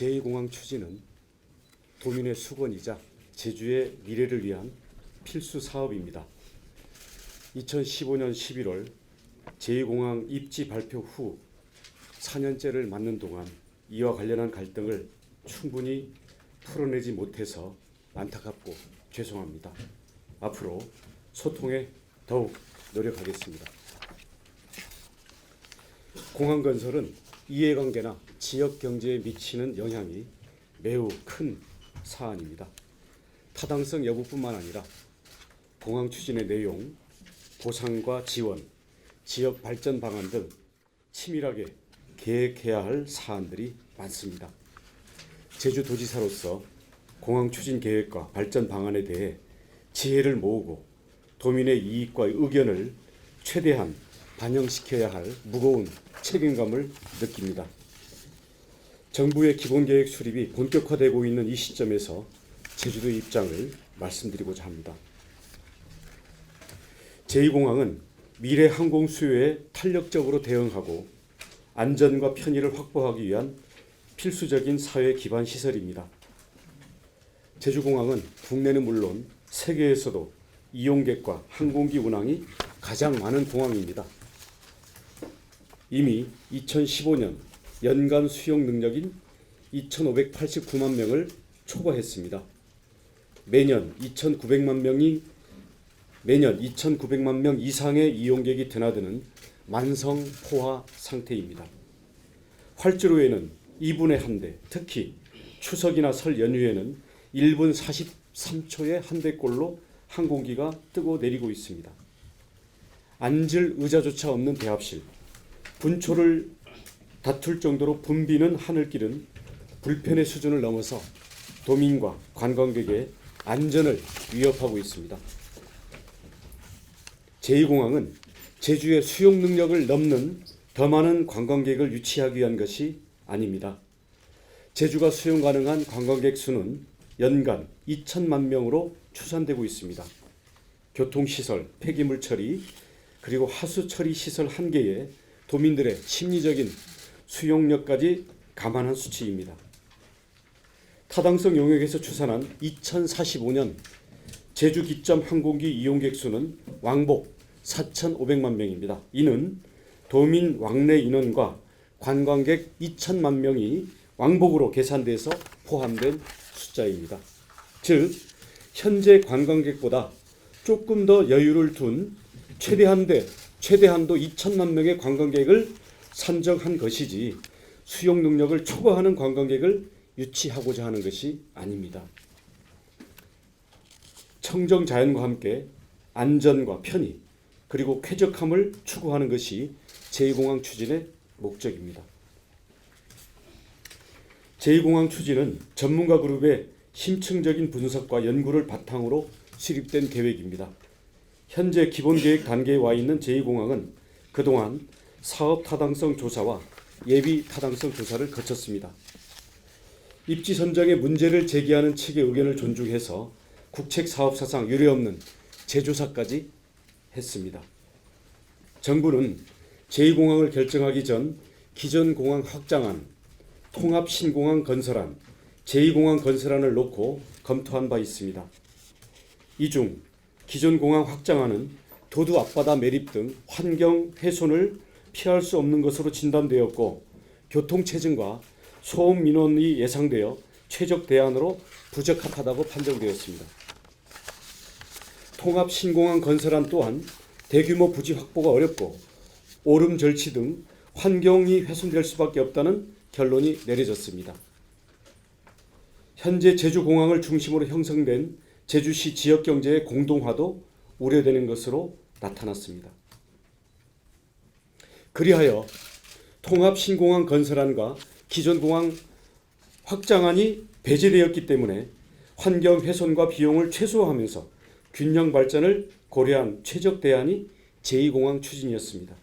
제2공항 추진은 도민의 수건이자 제주의 미래를 위한 필수 사업입니다. 2015년 11월 제2공항 입지 발표 후 4년째를 맞는 동안 이와 관련한 갈등을 충분히 풀어내지 못해서 안타깝고 죄송합니다. 앞으로 소통에 더욱 노력하겠습니다. 공항 건설은 이해관계나 지역 경제에 미치는 영향이 매우 큰 사안입니다. 타당성 여부뿐만 아니라 공항 추진의 내용, 보상과 지원, 지역 발전 방안 등 치밀하게 계획해야 할 사안들이 많습니다. 제주도지사로서 공항 추진 계획과 발전 방안에 대해 지혜를 모으고 도민의 이익과 의견을 최대한 반영시켜야 할 무거운 책임감을 느낍니다. 정부의 기본계획 수립이 본격화되고 있는 이 시점에서 제주도의 입장을 말씀드리고자 합니다. 제2공항은 미래 항공 수요에 탄력적으로 대응하고 안전과 편의를 확보하기 위한 필수적인 사회 기반 시설입니다. 제주공항은 국내는 물론 세계에서도 이용객과 항공기 운항이 가장 많은 공항입니다. 이미 2015년 연간 수용 능력인 2,589만 명을 초과했습니다. 매년 2,900만 명 이상의 이용객이 드나드는 만성 포화 상태입니다. 활주로에는 2분에 한 대, 특히 추석이나 설 연휴에는 1분 43초에 한 대꼴로 항공기가 뜨고 내리고 있습니다. 앉을 의자조차 없는 대합실, 분초를 다툴 정도로 붐비는 하늘길은 불편의 수준을 넘어서 도민과 관광객의 안전을 위협하고 있습니다. 제2공항은 제주의 수용 능력을 넘는 더 많은 관광객을 유치하기 위한 것이 아닙니다. 제주가 수용 가능한 관광객 수는 연간 2천만 명으로 추산되고 있습니다. 교통시설, 폐기물 처리, 그리고 하수 처리 시설 한개에 도민들의 심리적인 수용력까지 감안한 수치입니다. 타당성 용역에서 추산한 2045년 제주 기점 항공기 이용객 수는 왕복 4,500만 명입니다. 이는 도민 왕래 인원과 관광객 2천만 명이 왕복으로 계산돼서 포함된 숫자입니다. 즉 현재 관광객보다 조금 더 여유를 둔 최대한도 2천만 명의 관광객을 산정한 것이지 수용 능력을 초과하는 관광객을 유치하고자 하는 것이 아닙니다. 청정 자연과 함께 안전과 편의 그리고 쾌적함을 추구하는 것이 제2공항 추진의 목적입니다. 제2공항 추진은 전문가 그룹의 심층적인 분석과 연구를 바탕으로 수립된 계획입니다. 현재 기본계획 단계에 와 있는 제2공항은 그동안 사업 타당성 조사와 예비 타당성 조사를 거쳤습니다. 입지 선정에 문제를 제기하는 측의 의견을 존중해서 국책 사업사상 유례없는 재조사까지 했습니다. 정부는 제2공항을 결정하기 전 기존 공항 확장안, 통합 신공항 건설안, 제2공항 건설안을 놓고 검토한 바 있습니다. 이 중 기존 공항 확장안은 도두 앞바다 매립 등 환경 훼손을 피할 수 없는 것으로 진단되었고 교통체증과 소음 민원이 예상되어 최적 대안으로 부적합하다고 판정되었습니다. 통합 신공항 건설안 또한 대규모 부지 확보가 어렵고 오름 절치 등 환경이 훼손될 수밖에 없다는 결론이 내려졌습니다. 현재 제주공항을 중심으로 형성된 제주시 지역경제의 공동화도 우려되는 것으로 나타났습니다. 그리하여 통합 신공항 건설안과 기존 공항 확장안이 배제되었기 때문에 환경 훼손과 비용을 최소화하면서 균형 발전을 고려한 최적 대안이 제2공항 추진이었습니다.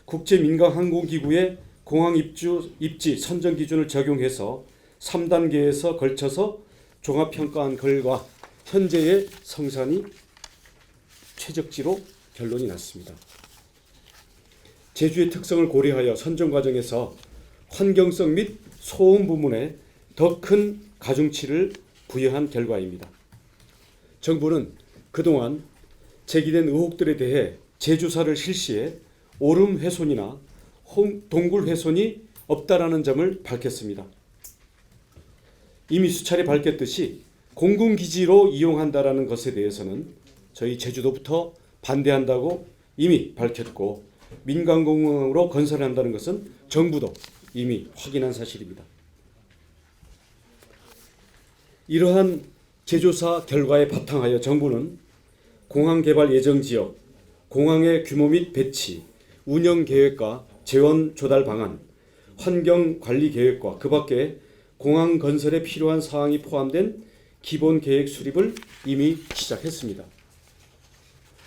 국제민간항공기구의 공항 입지 선정 기준을 적용해서 3단계에서 걸쳐서 종합평가한 결과 현재의 성산이 최적지로 결론이 났습니다. 제주의 특성을 고려하여 선정 과정에서 환경성 및 소음 부문에 더 큰 가중치를 부여한 결과입니다. 정부는 그동안 제기된 의혹들에 대해 재조사를 실시해 오름 훼손이나 동굴 훼손이 없다라는 점을 밝혔습니다. 이미 수차례 밝혔듯이 공군기지로 이용한다라는 것에 대해서는 저희 제주도부터 반대한다고 이미 밝혔고, 민간공항으로 건설한다는 것은 정부도 이미 확인한 사실입니다. 이러한 재조사 결과에 바탕하여 정부는 공항 개발 예정 지역, 공항의 규모 및 배치, 운영 계획과 재원 조달 방안, 환경 관리 계획과 그 밖에 공항 건설에 필요한 사항이 포함된 기본 계획 수립을 이미 시작했습니다.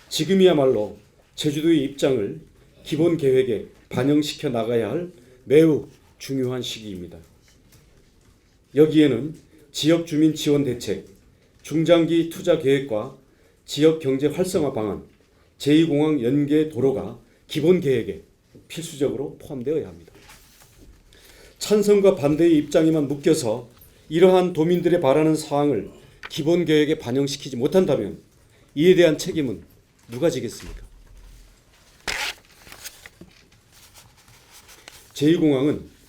지금이야말로 제주도의 입장을 기본 계획에 반영시켜 나가야 할 매우 중요한 시기입니다. 여기에는 지역 주민 지원 대책, 중장기 투자 계획과 지역 경제 활성화 방안, 제2공항 연계 도로가 기본 계획에 필수적으로 포함되어야 합니다. 찬성과 반대의 입장에만 묶여서 이러한 도민들의 바라는 사항을 기본 계획에 반영시키지 못한다면 이에 대한 책임은 누가 지겠습니까? 제2공항은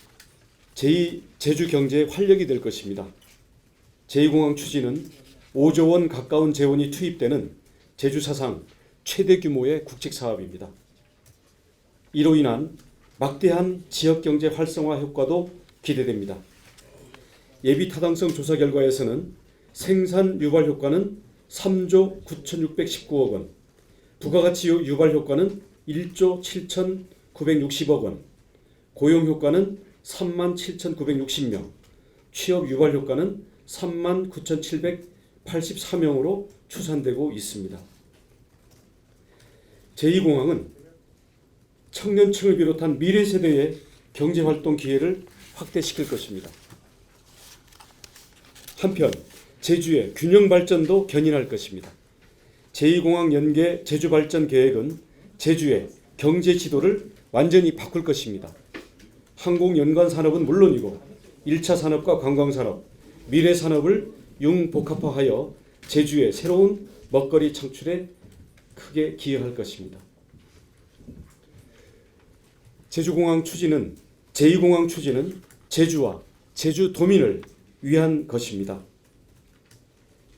제주 경제의 활력이 될 것입니다. 제2공항 추진은 5조 원 가까운 재원이 투입되는 제주 사상 최대 규모의 국책 사업입니다. 이로 인한 막대한 지역경제 활성화 효과도 기대됩니다. 예비 타당성 조사 결과에서는 생산 유발 효과는 3조 9,619억 원, 부가가치 유발 효과는 1조 7,960억 원, 고용 효과는 37,960명, 취업 유발 효과는 39,784명으로 추산되고 있습니다. 제2공항은 청년층을 비롯한 미래 세대의 경제활동 기회를 확대시킬 것입니다. 한편 제주의 균형 발전도 견인할 것입니다. 제2공항 연계 제주 발전 계획은 제주의 경제 지도를 완전히 바꿀 것입니다. 항공 연관 산업은 물론이고 1차 산업과 관광 산업, 미래 산업을 융복합화하여 제주의 새로운 먹거리 창출에 크게 기여할 것입니다. 제2공항 추진은 제주와 제주도민을 위한 것입니다.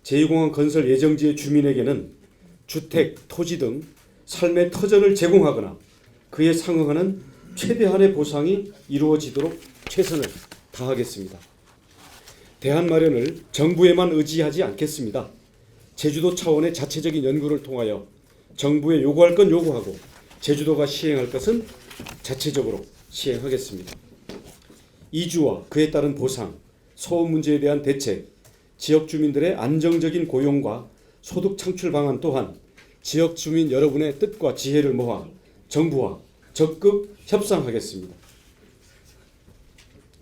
제2공항 건설 예정지의 주민에게는 주택, 토지 등 삶의 터전을 제공하거나 그에 상응하는 최대한의 보상이 이루어지도록 최선을 다하겠습니다. 대안 마련을 정부에만 의지하지 않겠습니다. 제주도 차원의 자체적인 연구를 통하여 정부에 요구할 건 요구하고 제주도가 시행할 것은 자체적으로 시행하겠습니다. 이주와 그에 따른 보상, 소음 문제에 대한 대책, 지역 주민들의 안정적인 고용과 소득 창출 방안 또한 지역 주민 여러분의 뜻과 지혜를 모아 정부와 적극 협상하겠습니다.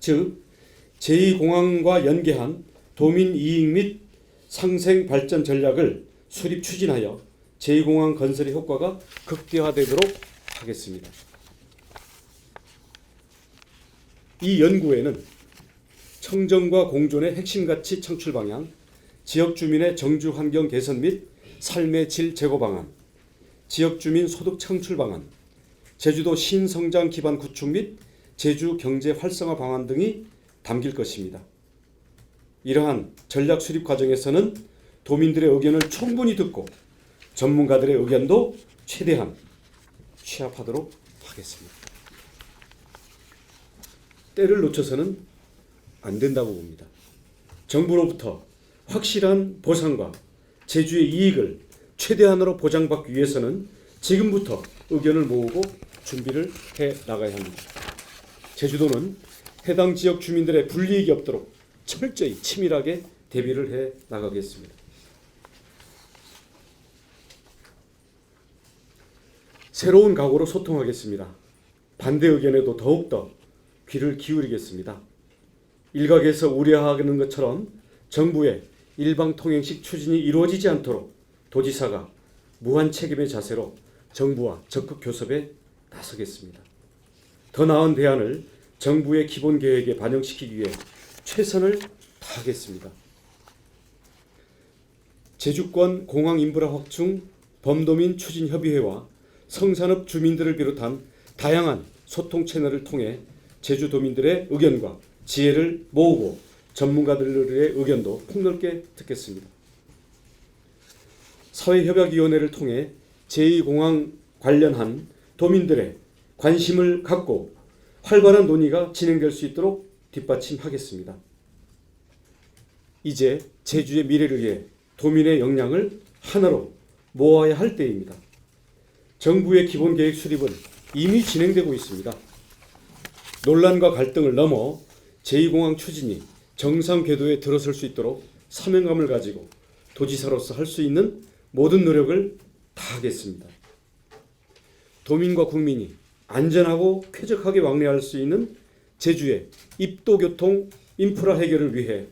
즉, 제2공항과 연계한 도민 이익 및 상생 발전 전략을 수립 추진하여 제2공항 건설의 효과가 극대화되도록 하겠습니다. 이 연구에는 청정과 공존의 핵심 가치 창출 방향, 지역 주민의 정주 환경 개선 및 삶의 질 제고 방안, 지역 주민 소득 창출 방안, 제주도 신성장 기반 구축 및 제주 경제 활성화 방안 등이 담길 것입니다. 이러한 전략 수립 과정에서는 도민들의 의견을 충분히 듣고 전문가들의 의견도 최대한 취합하도록 하겠습니다. 때를 놓쳐서는 안 된다고 봅니다. 정부로부터 확실한 보상과 제주의 이익을 최대한으로 보장받기 위해서는 지금부터 의견을 모으고 준비를 해 나가야 합니다. 제주도는 해당 지역 주민들의 불이익이 없도록 철저히 치밀하게 대비를 해 나가겠습니다. 새로운 각오로 소통하겠습니다. 반대 의견에도 더욱더 귀를 기울이겠습니다. 일각에서 우려하는 것처럼 정부의 일방통행식 추진이 이루어지지 않도록 도지사가 무한 책임의 자세로 정부와 적극 교섭에 나서겠습니다. 더 나은 대안을 정부의 기본 계획에 반영시키기 위해 최선을 다하겠습니다. 제주권 공항 인프라 확충 범도민 추진 협의회와 성산읍 주민들을 비롯한 다양한 소통 채널을 통해 제주도민들의 의견과 지혜를 모으고 전문가들의 의견도 폭넓게 듣겠습니다. 사회협약위원회를 통해 제2공항 관련한 도민들의 관심을 갖고 활발한 논의가 진행될 수 있도록 뒷받침하겠습니다. 이제 제주의 미래를 위해 도민의 역량을 하나로 모아야 할 때입니다. 정부의 기본계획 수립은 이미 진행되고 있습니다. 논란과 갈등을 넘어 제2공항 추진이 정상 궤도에 들어설 수 있도록 사명감을 가지고 도지사로서 할 수 있는 모든 노력을 다하겠습니다. 도민과 국민이 안전하고 쾌적하게 왕래할 수 있는 제주의 입도교통 인프라 해결을 위해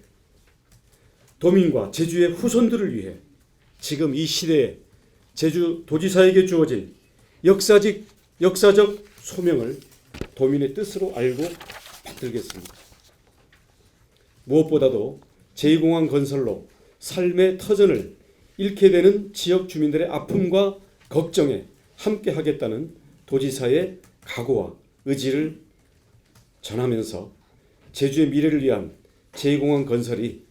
도민과 제주의 후손들을 위해 지금 이 시대에 제주도지사에게 주어진 역사적 소명을 도민의 뜻으로 알고 받들겠습니다. 무엇보다도 제2공항 건설로 삶의 터전을 잃게 되는 지역 주민들의 아픔과 걱정에 함께 하겠다는 도지사의 각오와 의지를 전하면서 제주의 미래를 위한 제2공항 건설이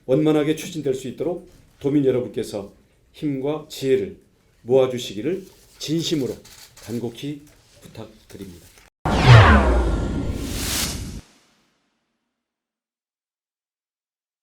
원만하게 추진될 수 있도록 도민 여러분께서 힘과 지혜를 모아주시기를 진심으로 간곡히 부탁드립니다.